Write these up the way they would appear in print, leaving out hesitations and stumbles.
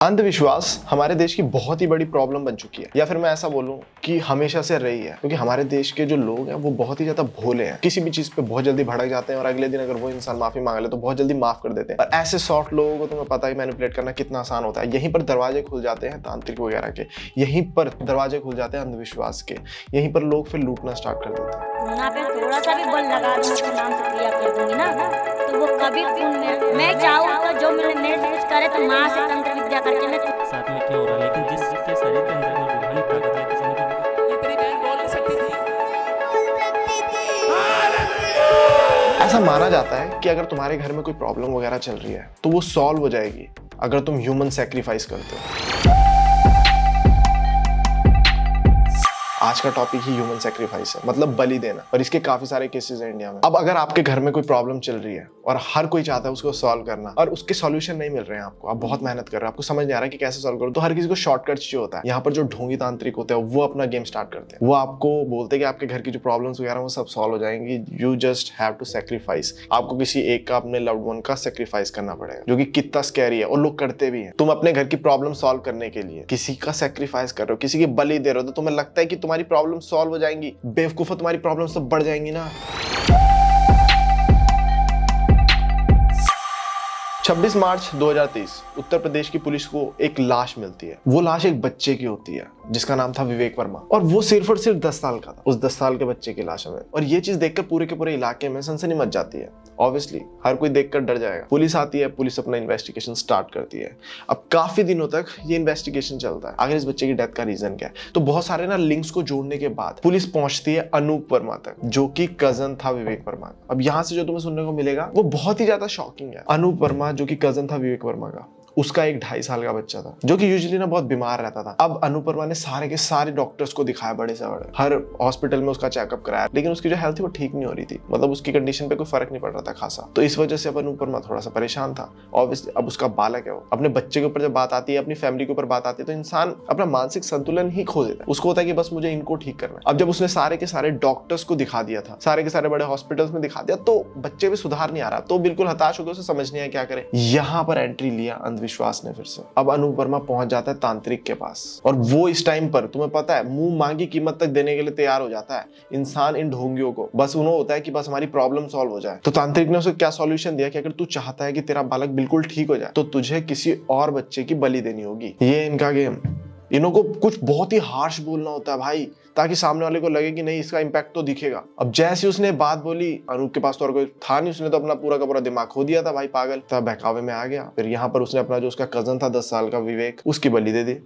अंधविश्वास हमारे देश की बहुत ही बड़ी प्रॉब्लम बन चुकी है, या फिर मैं ऐसा बोलूं कि हमेशा से रही है, क्योंकि हमारे देश के जो लोग हैं वो बहुत ही ज्यादा भोले हैं। किसी भी चीज पे बहुत जल्दी भड़क जाते हैं और अगले दिन अगर वो इंसान माफी मांग ले तो बहुत जल्दी माफ कर देते हैं। और ऐसे सॉफ्ट लोगों को तुम्हें पता है मैनिपुलेट करना कितना आसान होता है। यहीं पर दरवाजे खुल जाते हैं तांत्रिक वगैरह के, यहीं पर दरवाजे खुल जाते हैं अंधविश्वास के, यहीं पर लोग फिर लूटना स्टार्ट कर देते हैं। यहाँ पे थोड़ा सा भी बल लगा दूं, उसके नाम से क्रिया कर दूंगी ना, तो वो कभी मैं चाहूँ तो जो मेरे से कुछ करे तो माँ से तंत्र विद्या करके मैं साथ में क्या हो रहा है, लेकिन जिस के शरीर के अंदर में रूहानी ताकत है, किसी ने ये तेरी बहन बोल नहीं सकती थी। ऐसा माना जाता है कि अगर तुम्हारे घर में कोई प्रॉब्लम वगैरह चल रही है तो वो सॉल्व हो जाएगी अगर तुम ह्यूमन सैक्रिफाइस करते हो। आज का टॉपिक ही ह्यूमन सैक्रिफाइस है, मतलब बलि देना, और इसके काफी सारे केसेस हैं इंडिया में। अब अगर आपके घर में कोई प्रॉब्लम चल रही है और हर कोई चाहता है उसको सॉल्व करना और उसके सॉल्यूशन नहीं मिल रहे हैं आपको, आप बहुत मेहनत कर रहे हो, आपको समझ नहीं आ रहा है कि कैसे सॉल्व करो, तो हर किसी को शॉर्टकट चाहिए होता है। यहाँ पर जो ढोंगी तांत्रिक होते हैं वो अपना गेम स्टार्ट करते हैं। वो आपको बोलते हैं कि आपके घर की जो प्रॉब्लम्स वगैरह वो सब सॉल्व हो जाएंगी, you just have to sacrifice. आपको किसी एक का, अपने लव्ड वन का सैक्रिफाइस करना पड़ेगा, जो कि कितना स्कैरी है, और लोग करते भी हैं। तुम अपने घर की प्रॉब्लम सॉल्व करने के लिए किसी का सैक्रिफाइस कर रहे हो, किसी की बलि दे रहे हो, तो तुम्हें लगता है कि तुम्हारी प्रॉब्लम सॉल्व हो जाएंगी। बेवकूफो, तुम्हारी प्रॉब्लम सब बढ़ जाएंगी ना। 26 मार्च 2023 उत्तर प्रदेश की पुलिस को एक लाश मिलती है। वो लाश एक बच्चे की होती है जिसका नाम था विवेक वर्मा, और वो सिर्फ और सिर्फ 10 साल का था। उस 10 साल के बच्चे की लाश में, और ये चीज देखकर पूरे के पूरे इलाके में सनसनी मच जाती है। ऑब्वियसली हर कोई देखकर डर जाएगा। पुलिस आती है, पुलिस अपना इन्वेस्टिगेशन स्टार्ट करती है। अब काफी दिनों तक ये इन्वेस्टिगेशन चलता है, आखिर इस बच्चे की डेथ का रीजन क्या है। तो बहुत सारे ना लिंक्स को जोड़ने के बाद पुलिस पहुंचती है अनूप वर्मा तक, जो कि कजन था विवेक वर्मा का। अब यहाँ से जो तुम्हें सुनने को मिलेगा वो बहुत ही ज्यादा शॉकिंग है। अनूप वर्मा जो कि कजन था विवेक वर्मा का, उसका एक 2.5 साल का बच्चा था जो कि यूजुअली ना बहुत बीमार रहता था। अब अनूप वर्मा ने सारे के सारे डॉक्टर्स को दिखाया, बड़े से बड़े, हर हॉस्पिटल में उसका चेकअप कराया, लेकिन उसकी जो हेल्थ थी वो ठीक नहीं हो रही थी, मतलब उसकी कंडीशन पे कोई फर्क नहीं पड़ रहा था खासा। तो इस वजह से अब अनूप वर्मा थोड़ा सा परेशान था। ऑब्वियसली अब उसका बालक है, वो अपने बच्चे के ऊपर जब बात आती है, अपनी फैमिली के ऊपर बात आती है, तो इंसान अपना मानसिक संतुलन ही खो देता है। उसको होता है कि बस मुझे इनको ठीक करना है। अब जब उसने सारे के सारे डॉक्टर्स को दिखा दिया था, सारे के सारे बड़े हॉस्पिटल्स में दिखा दिया, तो बच्चे में सुधार नहीं आ रहा, तो बिल्कुल हताश हो गया, उसे समझ नहीं आया क्या करे। यहाँ पर एंट्री लिया अंधविश्वास ने फिर से। अब अनूप वर्मा पहुंच जाता है तांत्रिक के पास, और वो इस टाइम पर तुम्हें पता है मुंह मांगी कीमत तक देने के लिए तैयार हो जाता है इंसान इन ढोंगियों को। बस उन्हें होता है कि बस हमारी प्रॉब्लम सॉल्व हो जाए। तो तांत्रिक ने उसे क्या सॉल्यूशन दिया कि अगर तू चाहता है कि तेरा बालक बिल्कुल ठीक हो जाए तो तुझे किसी और बच्चे की बलि देनी होगी। ये इनका गेम। इन्हों को कुछ बहुत ही हार्श बोलना होता है भाई, ताकि सामने वाले को लगे कि नहीं, इसका इंपैक्ट तो दिखेगा। अब जैसे उसने बात बोली, अनूप के पास तो और कोई था नहीं, उसने तो अपना पूरा का पूरा दिमाग खो दिया था भाई, पागल था, बहकावे में आ गया। फिर यहाँ पर उसने अपना जो उसका कजन था 10 साल का विवेक, उसकी बलि दे दी।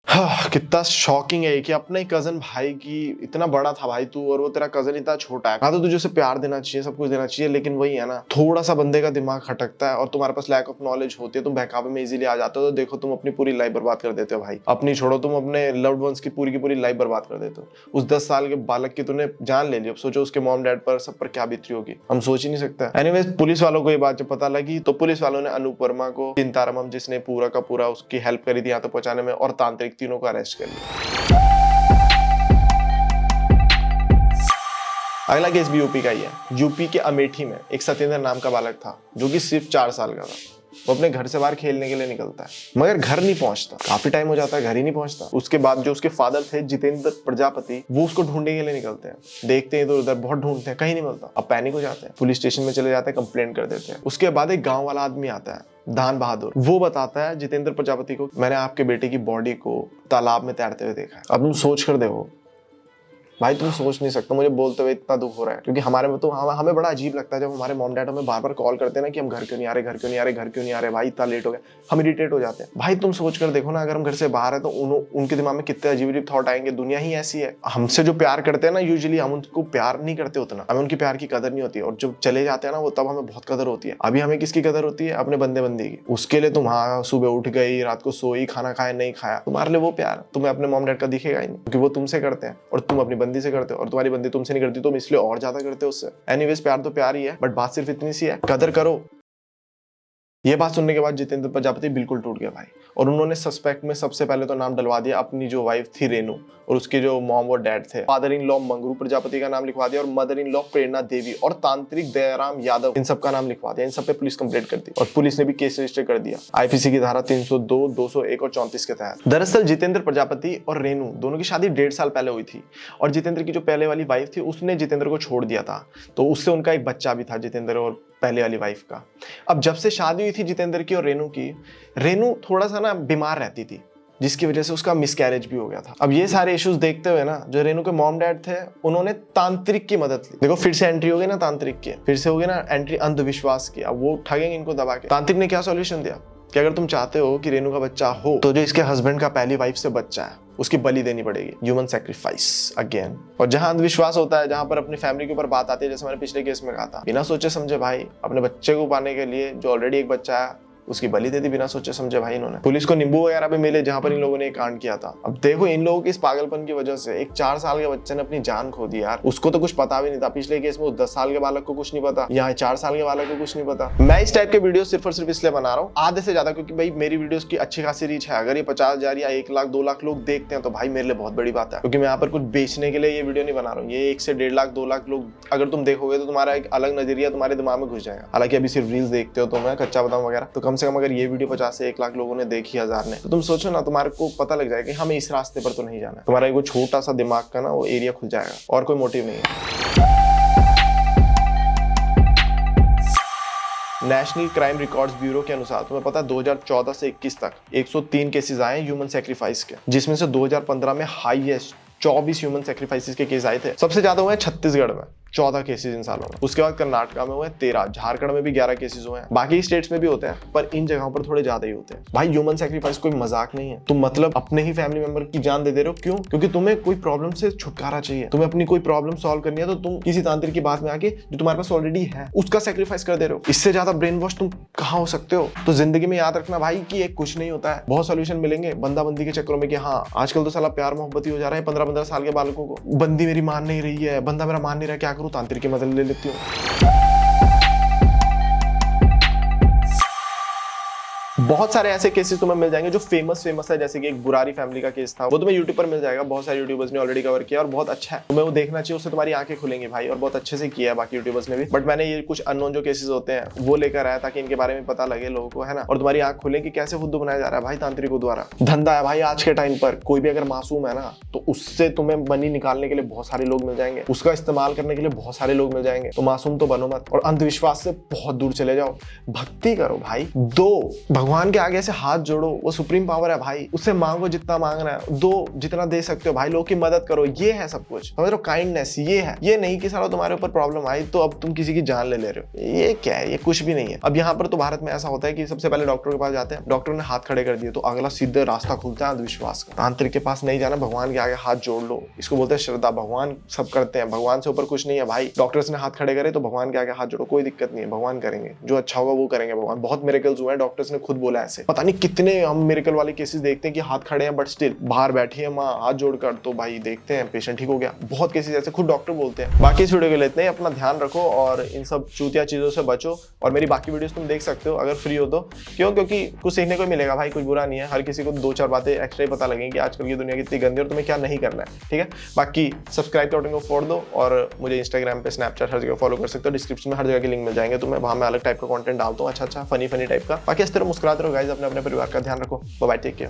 हाँ, कितना शॉकिंग है कि अपने कजन भाई की, इतना बड़ा था भाई तू और वो तेरा कजन इतना छोटा है। हाँ तो तुझे उसे प्यार देना चाहिए, सब कुछ देना चाहिए, लेकिन वही है ना, थोड़ा सा बंदे का दिमाग खटकता है और तुम्हारे पास लैक ऑफ नॉलेज होती है, तुम बहकावे में इजीली आ जाते हो, तो देखो तुम अपनी पूरी लाइफ बर्बाद कर देते हो भाई। अपनी छोड़ो, तुम अपने लव्ड वंस की पूरी लाइफ बर्बाद कर देते हो। उस 10 साल के बालक की तूने जान ले ली। अब सोचो उसके मॉम डैड पर, सब पर क्या बीती होगी, हम सोच ही नहीं सकते। एनीवेज, पुलिस वालों को ये बात जब पता लगी तो पुलिस वालों ने अनूप वर्मा को, चिंतारामम जिसने पूरा का पूरा उसकी हेल्प करी थी यहाँ तक पहुंचाने में, और तांत्रिक, तीनों को अरेस्ट कर लिया। अगला केस भी यूपी का ही है। यूपी के अमेठी में एक सत्येंद्र नाम का बालक था जो कि सिर्फ 4 साल का था। वो अपने घर से बाहर खेलने के लिए निकलता है, मगर घर नहीं पहुंचता, काफी टाइम हो जाता है, घर ही नहीं पहुंचता। उसके बाद जो उसके फादर थे जितेंद्र प्रजापति, वो उसको ढूंढने के लिए निकलते हैं, देखते हैं इधर उधर, बहुत ढूंढते हैं, कहीं नहीं मिलता। अब पैनिक हो जाते हैं, पुलिस स्टेशन में चले जाते हैं, कंप्लेंट कर देते हैं। उसके बाद एक गाँव वाला आदमी आता है, दान बहादुर, वो बताता है जितेंद्र प्रजापति को, मैंने आपके बेटे की बॉडी को तालाब में तैरते हुए देखा है। अब तुम सोच कर देखो भाई, तुम सोच नहीं सकते, मुझे बोलते हुए इतना दुख हो रहा है, क्योंकि हमारे में तो हमें बड़ा अजीब लगता है जब हमारे मॉम डैड हमें बार बार कॉल करते हैं ना कि हम घर क्यों नहीं आ रहे, घर क्यों नहीं आ रहे, घर क्यों नहीं आ रहे, भाई इतना लेट हो गया, हम इरिटेट हो जाते हैं। भाई तुम सोच कर देखो ना, अगर हम घर से बाहर है तो उनके दिमाग में कितने अजीब अजीब थॉट आएंगे। दुनिया ही ऐसी है। हमसे जो प्यार करते हैं ना, यूजुअली हम उनको प्यार नहीं करते उतना, हमें उनकी प्यार की कदर नहीं होती है, और जब चले जाते हैं ना वो, तब हमें बहुत कदर होती है। अभी हमें किसकी कदर होती है? अपने बंदे बंदी की। उसके लिए तुम हाँ सुबह उठ गई, रात को सोई, खाना खाया नहीं खाया, तुम्हारे लिए वो प्यार तुम्हें अपने मॉम डैड का दिखेगा ही नहीं, क्योंकि वो तुमसे करते हैं और तुम अपनी बंदी से करते हो, और तुम्हारी बंदी तुमसे नहीं करती, तुम इसलिए और ज्यादा करते हो उससे। एनीवेज, प्यार तो प्यार ही है, बट बात सिर्फ इतनी सी है, कदर करो। ये बात सुनने के बाद जितेंद्र प्रजापति बिल्कुल टूट गया भाई, और उन्होंने सस्पेक्ट में सबसे पहले तो नाम डलवा दिया अपनी जो वाइफ थी रेनू और उसके जो मॉम और डैड थे। Father in law Mangru Prajapati का नाम लिखवा दिया और मदर इन लॉ प्रेरणा देवी और तांत्रिक दयाराम यादव, इन सब का नाम लिखवा दिया। इन सब पे पुलिस कंप्लेंट कर दी और पुलिस ने भी केस रजिस्टर कर दिया आईपीसी की धारा 302, 201 और 34 के तहत। दरअसल जितेंद्र प्रजापति और रेनू दोनों की शादी 1.5 साल पहले हुई थी और जितेंद्र की जो पहले वाली वाइफ थी उसने जितेंद्र को छोड़ दिया था, तो उससे उनका एक बच्चा भी था जितेंद्र और पहले वाली वाइफ का। अब जब से शादी हुई थी जितेंद्र की और रेनू की, रेनू थोड़ा सा ना बीमार रहती थी जिसकी वजह से उसका मिसकैरेज भी हो गया था। अब ये सारे इश्यूज देखते हुए ना जो रेनू के मॉम डैड थे उन्होंने तांत्रिक की मदद ली। देखो फिर से एंट्री हो गई ना तांत्रिक की, फिर से हो गई ना एंट्री अंधविश्वास की। अब वो ठगेंगे इनको दबा के। तांत्रिक ने क्या सॉल्यूशन दिया कि अगर तुम चाहते हो कि रेनू का बच्चा हो तो जो इसके हस्बैंड का पहली वाइफ से बच्चा है उसकी बलि देनी पड़ेगी, ह्यूमन सैक्रिफाइस अगेन। और जहां अंधविश्वास होता है, जहां पर अपनी फैमिली के ऊपर बात आती है, जैसे मैंने पिछले केस में कहा था, बिना सोचे समझे भाई अपने बच्चे को पाने के लिए जो ऑलरेडी एक बच्चा है उसकी बलि दे दी बिना सोचे समझे भाई इन्होंने। पुलिस को नींबू वगैरह भी मिले जहां पर इन लोगों ने कांड किया था। अब देखो इन लोगों की इस पागलपन की वजह से एक 4 साल के बच्चे ने अपनी जान खो दी यार। उसको तो कुछ पता भी नहीं था, पिछले केस में 10 साल के बालक को कुछ नहीं पता, यहाँ 4 साल के बालक को कुछ नहीं पता। मैं इस टाइप के वीडियो सिर्फ और सिर्फ इसलिए बना रहा हूँ आधे से ज्यादा, क्योंकि भाई मेरी वीडियोस की अच्छी खासी रीच है। अगर ये 50,000 या 1 लाख 2 लाख लोग देखते हैं तो भाई मेरे लिए बहुत बड़ी बात है, क्योंकि मैं यहाँ पर कुछ बेचने के लिए ये वीडियो नहीं बना रहा हूँ। ये 1 से 1.5 लाख 2 लाख लोग अगर तुम देखोगे तो तुम्हारा एक अलग नजरिया तुम्हारे दिमाग में घुस जाएगा। हालांकि अभी सिर्फ रील्स देखते हो तो मैं कच्चा बादाम वगैरह, तो कम से कम अगर ये वीडियो 50 से 1 लाख लोगों ने देखी, 1000 ने, तो तुम सोचो ना तुम्हारे को पता लग जाएगा कि हमें इस रास्ते पर तो नहीं जाना है। तुम्हारा एक छोटा सा दिमाग का ना वो एरिया खुल जाएगा और कोई मोटिव नहीं है। नेशनल क्राइम रिकॉर्ड्स ब्यूरो के अनुसार तुम्हें पता है 2014 से 21 तक 103 केसेस आए ह्यूमन सैक्रिफाइस के, जिसमें से 2015 में हाईएस्ट 24 ह्यूमन सैक्रिफाइसेस के केस आए थे। सबसे ज्यादा हुए छत्तीसगढ़ में 14 केसेस इन सालों में। उसके बाद कर्नाटका में हुए 13, झारखंड में भी 11 केसेस हुए हैं। बाकी स्टेट्स में भी होते हैं पर इन जगहों पर थोड़े ज्यादा ही होते हैं। भाई ह्यूमन सैक्रिफाइस कोई मजाक नहीं है। तुम मतलब अपने ही फैमिली मेंबर की जान दे रहे हो, क्यों? क्योंकि तुम्हें कोई प्रॉब्लम से छुटकारा चाहिए, तुम्हें अपनी कोई प्रॉब्लम सॉल्व करनी है, तो तुम किसी तांत्रिक की बात में आके जो तुम्हारे पास ऑलरेडी है उसका सैक्रिफाइस कर दे रहे हो। इससे ज्यादा ब्रेन वॉश तुम कहाँ हो सकते हो? तो जिंदगी में याद रखना भाई कि एक कुछ नहीं होता है, बहुत सोल्यूशन मिलेंगे बंदा बंदी के चक्रों में। कि हाँ आजकल तो साला प्यार मोहब्बत ही हो जा रहा है 15-15 साल के बालकों को। बंदी मेरी मान नहीं रही है, बंदा मेरा मान नहीं रहा, क्या करूं? तांत्रिक की मदद ले लेती हूँ। बहुत सारे ऐसे केसेस तुम्हें मिल जाएंगे जो फेमस है, जैसे कि एक बुरारी फैमिली का केस था, वो तुम्हें यूट्यूब पर मिल जाएगा। बहुत सारे यूट्यूबर्स ने ऑलरेडी कवर किया और बहुत अच्छा है, तुम्हें वो देखना चाहिए, उससे तुम्हारी आंखें खुलेंगी भाई। और बहुत अच्छे से किया है बाकी यूट्यूबर्स ने भी, बट मैंने ये कुछ अननोन जो केसेस होते हैं वो लेकर आया ताकि इनके बारे में पता लगे लोगों को, है ना, और तुम्हारी आंख खुले कि कैसे फुद्दू बनाया जा रहा है भाई तांत्रिकों द्वारा। धंधा है भाई आज के टाइम पर। कोई भी अगर मासूम है ना तो उससे तुम्हें मनी निकालने के लिए बहुत सारे लोग मिल जाएंगे, उसका इस्तेमाल करने के लिए बहुत सारे लोग मिल जाएंगे। तो मासूम तो बनो मत और अंधविश्वास से बहुत दूर चले जाओ, भक्ति करो भाई। दो भगवान के आगे से हाथ जोड़ो, वो सुप्रीम पावर है भाई, उससे मांगो जितना मांगना है, दो जितना दे सकते हो भाई, लोगों की मदद करो। ये है सब कुछ, समझ लो, काइंडनेस ये है। ये नहीं कि सारा तुम्हारे ऊपर प्रॉब्लम आई तो अब तुम किसी की जान ले रहे हो, ये क्या है? ये कुछ भी नहीं है। अब यहाँ पर तो भारत में ऐसा होता है कि सबसे पहले डॉक्टर के पास जाते हैं, डॉक्टर ने हाथ खड़े कर दिए तो अगला सीधे रास्ता खुलता है अंधविश्वास का। तांत्रिक के पास नहीं जाना, भगवान के आगे हाथ जोड़ लो, इसको बोलते हैं श्रद्धा। भगवान सब करते हैं, भगवान से ऊपर कुछ नहीं है भाई। डॉक्टर्स ने हाथ खड़े करे तो भगवान के आगे हाथ जोड़ो, कोई दिक्कत नहीं है, भगवान करेंगे, जो अच्छा होगा वो करेंगे भगवान। बहुत मिरेकल्स हुए हैं, डॉक्टर्स ने खुद बोला ऐसे। पता नहीं कितने हम मिरेकल वाले केसेस देखते हैं कि हाथ खड़े हैं बट स्टिल बाहर बैठी है माँ हाथ जोड़कर, तो भाई देखते हैं पेशेंट ठीक हो गया। बहुत केसेस ऐसे खुद डॉक्टर बोलते हैं। बाकी इस वीडियो के लिए इतना ही। अपना ध्यान रखो और इन सब चूतिया चीजों से बचो। और मेरी बाकी वीडियोस तुम देख सकते हो अगर फ्री हो तो। क्यों? क्योंकि कुछ सीखने को मिलेगा भाई, कुछ बुरा नहीं है। हर किसी को 2-4 बातें एक्स्ट्रा ही पता लगेंगी कि आजकल की दुनिया कितनी गंदी और तुम्हें क्या नहीं करना है, ठीक है। बाकी सब्सक्राइब के बटन को फोड़ दो और मुझे इंस्टाग्राम पे, स्नैपचैट हर जगह फॉलो कर सकते हो। डिस्क्रिप्शन में हर जगह के लिंक मिल जाएंगे तुम्हें, वहां मैं अलग टाइप का कंटेंट डालता हूँ, अच्छा फनी टाइप का। बाकी इस तरह मुस्कुराते रहो गाइस, अपने परिवार का ध्यान रखो। Bye bye, take care.